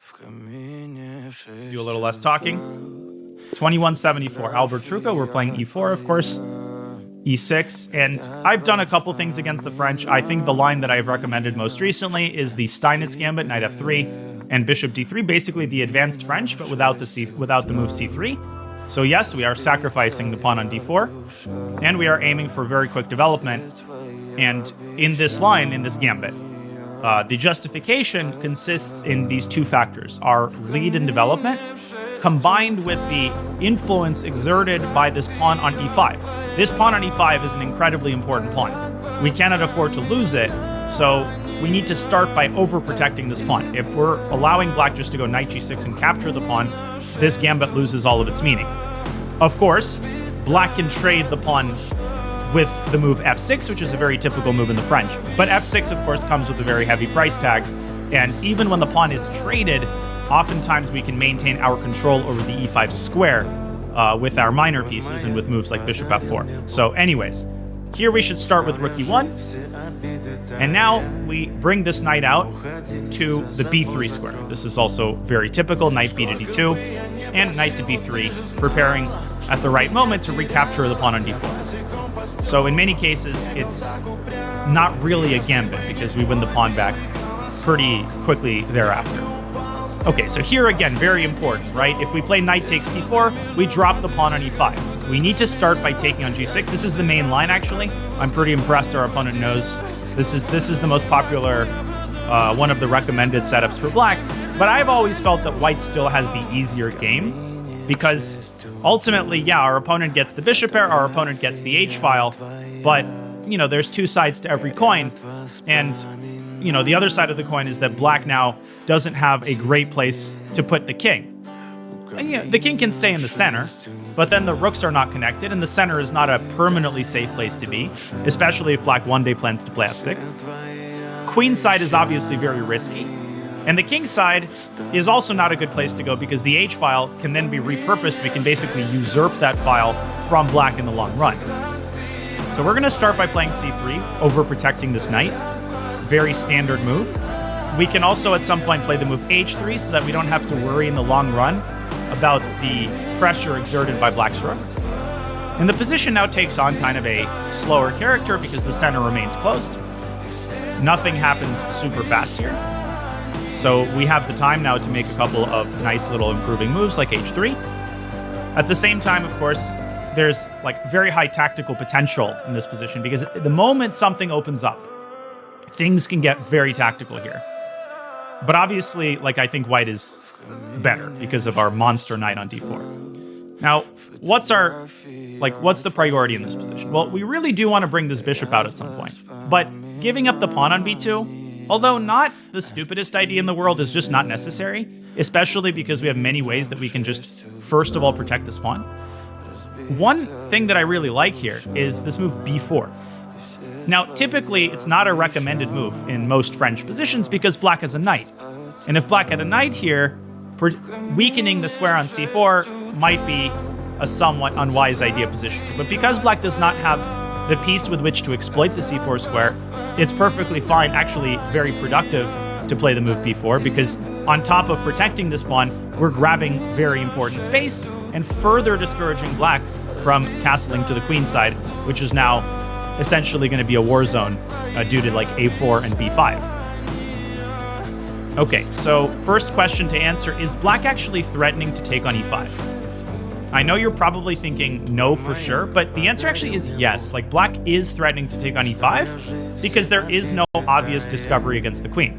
Do a little less talking. 2174, Albert Trucco. We're playing e4, of course. e6, and I've done a couple things against the French. I think the line that I've recommended most recently is the Steinitz gambit, knight f3, and bishop d3, basically the advanced French, but without the move c3. So yes, we are sacrificing the pawn on d4, and we are aiming for very quick development. And in this line, in this gambit, the justification consists in these two factors: our lead in development, combined with the influence exerted by this pawn on e5. This pawn on e5 is an incredibly important pawn. We cannot afford to lose it, so we need to start by overprotecting this pawn. If we're allowing black just to go knight g6 and capture the pawn, this gambit loses all of its meaning. Of course, black can trade the pawn with the move f6, which is a very typical move in the French. But f6, of course, comes with a very heavy price tag, and even when the pawn is traded, oftentimes we can maintain our control over the e5 square with our minor pieces and with moves like bishop f4. So anyways, here we should start with rook e1, and now we bring this knight out to the b3 square. This is also very typical: knight b to d2, and knight to b3, preparing at the right moment to recapture the pawn on d4. So in many cases, it's not really a gambit because we win the pawn back pretty quickly thereafter. Okay, so here again, very important, right? If we play knight takes d4, we drop the pawn on e5. We need to start by taking on g6. This is the main line, actually. I'm pretty impressed our opponent knows this is the most popular, one of the recommended setups for black. But I've always felt that white still has the easier game because ultimately, yeah, our opponent gets the bishop pair, our opponent gets the h-file, but, you know, there's two sides to every coin, and you know, the other side of the coin is that black now doesn't have a great place to put the king. And, you know, the king can stay in the center, but then the rooks are not connected, and the center is not a permanently safe place to be, especially if black one day plans to play f6. Queen side is obviously very risky, and the king side is also not a good place to go because the h-file can then be repurposed. We can basically usurp that file from black in the long run. So we're going to start by playing c3, overprotecting this knight. Very standard move. We can also at some point play the move h3 so that we don't have to worry in the long run about the pressure exerted by black's rook. And the position now takes on kind of a slower character because the center remains closed. Nothing happens super fast here. So we have the time now to make a couple of nice little improving moves like h3. At the same time, of course, there's like very high tactical potential in this position because the moment something opens up, things can get very tactical here. But obviously, like, I think white is better because of our monster knight on d4. Now, what's the priority in this position? Well, we really do want to bring this bishop out at some point. But giving up the pawn on b2, although not the stupidest idea in the world, is just not necessary, especially because we have many ways that we can just, first of all, protect this pawn. One thing that I really like here is this move b4. Now, typically, it's not a recommended move in most French positions because black has a knight. And if black had a knight here, weakening the square on c4 might be a somewhat unwise idea positionally. But because black does not have the piece with which to exploit the c4 square, it's perfectly fine, actually very productive, to play the move b4 because on top of protecting this pawn, we're grabbing very important space and further discouraging black from castling to the queen side, which is now essentially going to be a war zone due to like a4 and b5. Okay, so first question to answer, is black actually threatening to take on e5? I know you're probably thinking no for sure, but the answer actually is yes. Like, black is threatening to take on e5 because there is no obvious discovery against the queen.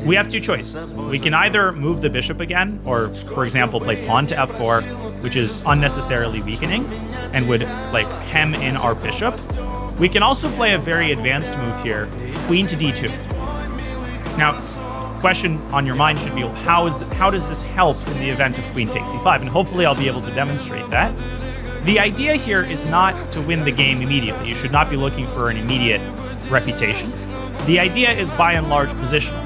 We have two choices. We can either move the bishop again, or, for example, play pawn to f4, which is unnecessarily weakening and would like hem in our bishop. We can also play a very advanced move here, queen to d2. Now, question on your mind should be, how does this help in the event of queen takes e5? And hopefully I'll be able to demonstrate that. The idea here is not to win the game immediately. You should not be looking for an immediate reputation. The idea is by and large positional.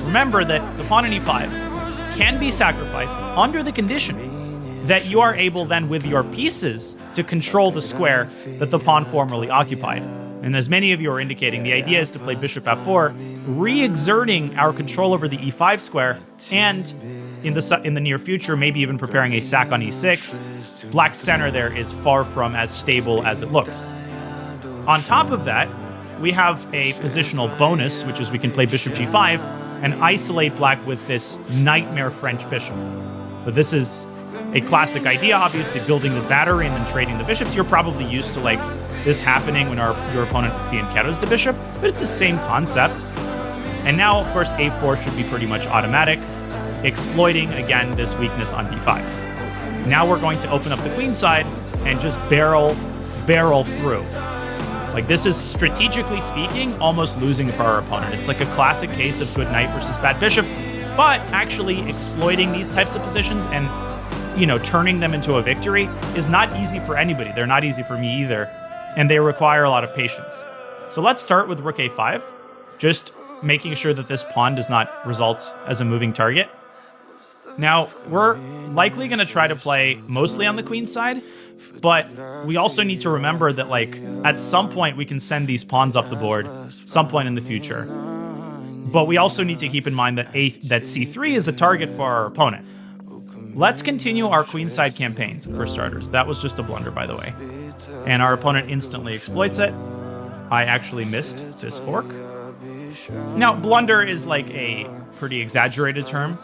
Remember that the pawn on e5 can be sacrificed under the condition that you are able then with your pieces to control the square that the pawn formerly occupied. And as many of you are indicating, the idea is to play bishop f4, re-exerting our control over the e5 square, and in the near future, maybe even preparing a sack on e6. Black's center there is far from as stable as it looks. On top of that, we have a positional bonus, which is we can play bishop g5 and isolate black with this nightmare French bishop. But this is a classic idea, obviously, building the battery and then trading the bishops. You're probably used to like this happening when your opponent fianchettos the bishop, but it's the same concept. And now, of course, a4 should be pretty much automatic, exploiting, again, this weakness on b5. Now we're going to open up the queen side and just barrel through. Like, this is, strategically speaking, almost losing for our opponent. It's like a classic case of good knight versus bad bishop, but actually exploiting these types of positions and, you know, turning them into a victory is not easy for anybody. They're not easy for me either, and they require a lot of patience. So let's start with rook a5, just making sure that this pawn does not result as a moving target. Now, we're likely going to try to play mostly on the queen side, but we also need to remember that, like, at some point we can send these pawns up the board, some point in the future. But we also need to keep in mind that c3 is a target for our opponent. Let's continue our queenside campaign, for starters. That was just a blunder, by the way. And our opponent instantly exploits it. I actually missed this fork. Now, blunder is like a pretty exaggerated term.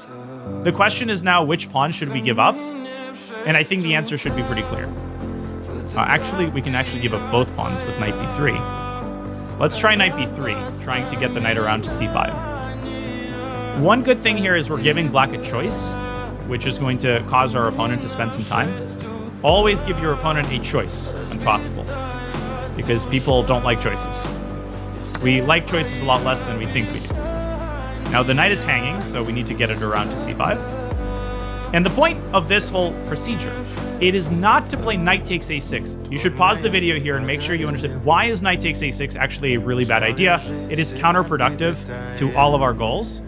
The question is now, which pawn should we give up? And I think the answer should be pretty clear. Actually, we can actually give up both pawns with knight b3. Let's try knight b3, trying to get the knight around to c5. One good thing here is we're giving black a choice, which is going to cause our opponent to spend some time. Always give your opponent a choice when possible, because people don't like choices. We like choices a lot less than we think we do. Now the knight is hanging, so we need to get it around to c5. And the point of this whole procedure, it is not to play knight takes a6. You should pause the video here and make sure you understand why is knight takes a6 actually a really bad idea. It is counterproductive to all of our goals.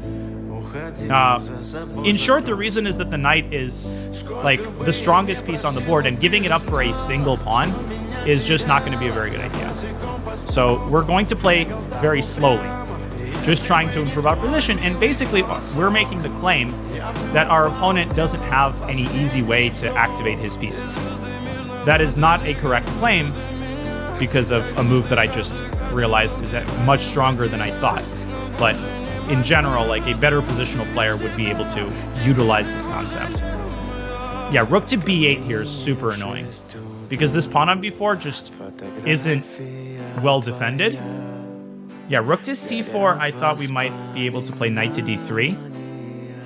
In short, the reason is that the knight is like the strongest piece on the board, and giving it up for a single pawn is just not going to be a very good idea. So we're going to play very slowly, just trying to improve our position, and basically we're making the claim that our opponent doesn't have any easy way to activate his pieces. That is not a correct claim because of a move that I just realized is much stronger than I thought. But in general, like, a better positional player would be able to utilize this concept. Yeah, rook to b8 here is super annoying because this pawn on b4 just isn't well defended. Yeah, rook to c4, I thought we might be able to play knight to d3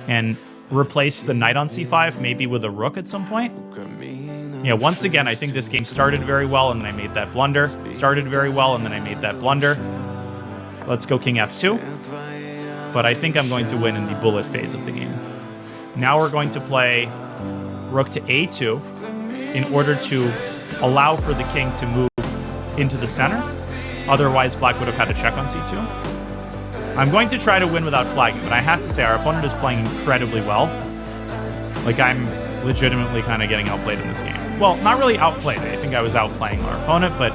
and replace the knight on c5, maybe with a rook at some point. Yeah, once again, I think this game started very well and then I made that blunder. Started very well and then I made that blunder. Let's go king f2. But I think I'm going to win in the bullet phase of the game. Now we're going to play rook to a2 in order to allow for the king to move into the center. Otherwise, black would have had to check on c2. I'm going to try to win without flagging, but I have to say our opponent is playing incredibly well. Like, I'm legitimately kind of getting outplayed in this game. Well, not really outplayed. I think I was outplaying our opponent, but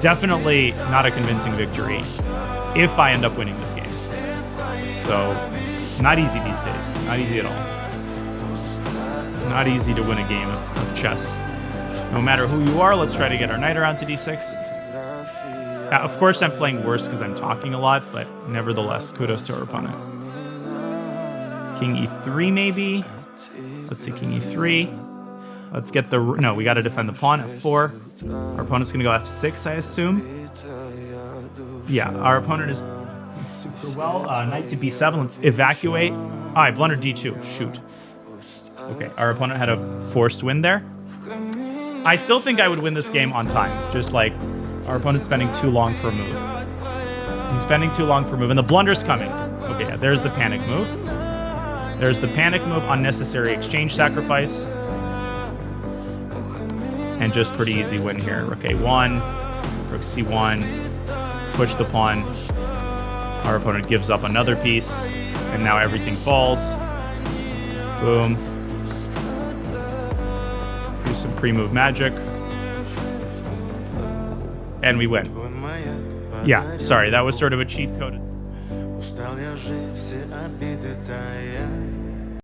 definitely not a convincing victory if I end up winning this game. So, not easy these days. Not easy at all. Not easy to win a game of chess. No matter who you are, let's try to get our knight around to d6. Of course, I'm playing worse because I'm talking a lot, but nevertheless, kudos to our opponent. King e3, maybe? Let's see, king e3. Let's get the... No, we got to defend the pawn, f4. Our opponent's going to go f6, I assume. Yeah, our opponent is super well. Knight to b7, let's evacuate. I blundered d2, shoot. Okay, our opponent had a forced win there. I still think I would win this game on time, just like our opponent's spending too long per move. He's spending too long per move, and the blunder's coming. Okay, yeah, there's the panic move. There's the panic move, unnecessary exchange sacrifice. And just pretty easy win here. Rook a1, rook c1, push the pawn. Our opponent gives up another piece, and now everything falls. Boom. Do some pre-move magic. And we win. Yeah, sorry, that was sort of a cheat code. Устал я жить, все обиды тая.